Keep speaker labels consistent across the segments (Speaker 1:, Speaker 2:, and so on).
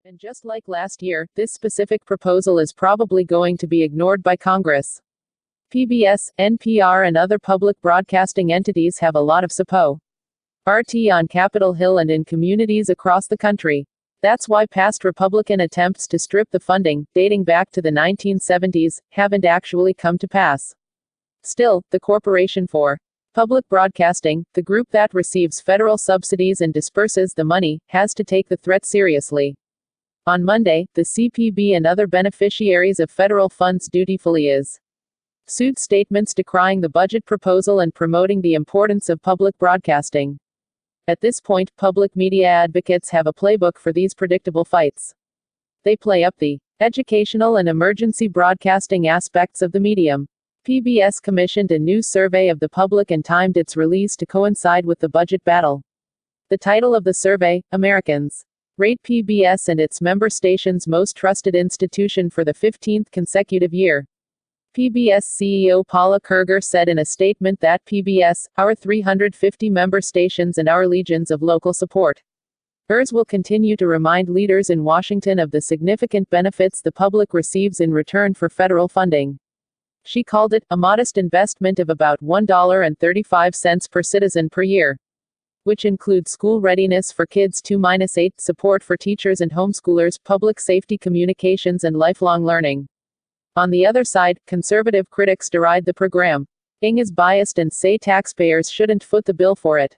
Speaker 1: And just like last year, this specific proposal is probably going to be ignored by Congress. PBS, NPR, and other public broadcasting entities have a lot of support. RT on Capitol Hill and in communities across the country. That's why past Republican attempts to strip the funding, dating back to the 1970s, haven't actually come to pass. Still, the Corporation for Public Broadcasting, the group that receives federal subsidies and disperses the money, has to take the threat seriously. On Monday, the CPB and other beneficiaries of federal funds dutifully issued statements decrying the budget proposal and promoting the importance of public broadcasting. At this point, public media advocates have a playbook for these predictable fights. They play up the educational and emergency broadcasting aspects of the medium. PBS commissioned a new survey of the public and timed its release to coincide with the budget battle. The title of the survey, Americans Rate PBS and its member stations most trusted institution for the 15th consecutive year. PBS CEO Paula Kerger said in a statement that PBS, our 350 member stations and our legions of local support, hers will continue to remind leaders in Washington of the significant benefits the public receives in return for federal funding. She called it a modest investment of about $1.35 per citizen per year, which includes school readiness for kids 2-8, support for teachers and homeschoolers, public safety communications, and lifelong learning. On the other side, conservative critics deride the program. Ing is biased and say taxpayers shouldn't foot the bill for it.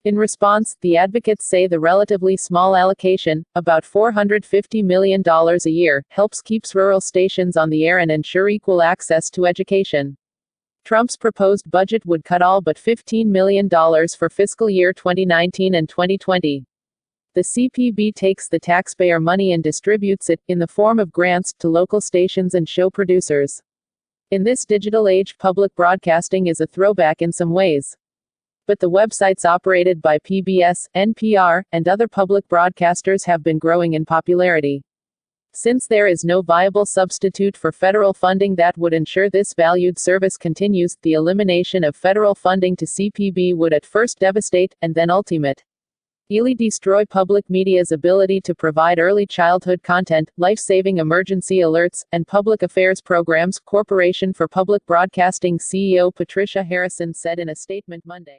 Speaker 1: In response, the advocates say the relatively small allocation, about $450 million a year, helps keeps rural stations on the air and ensure equal access to education. Trump's proposed budget would cut all but $15 million for fiscal year 2019 and 2020. The CPB takes the taxpayer money and distributes it, in the form of grants, to local stations and show producers. In this digital age, public broadcasting is a throwback in some ways. But the websites operated by PBS, NPR, and other public broadcasters have been growing in popularity. Since there is no viable substitute for federal funding that would ensure this valued service continues, the elimination of federal funding to CPB would at first devastate, and then ultimately destroy public media's ability to provide early childhood content, life-saving emergency alerts, and public affairs programs, Corporation for Public Broadcasting CEO Patricia Harrison said in a statement Monday.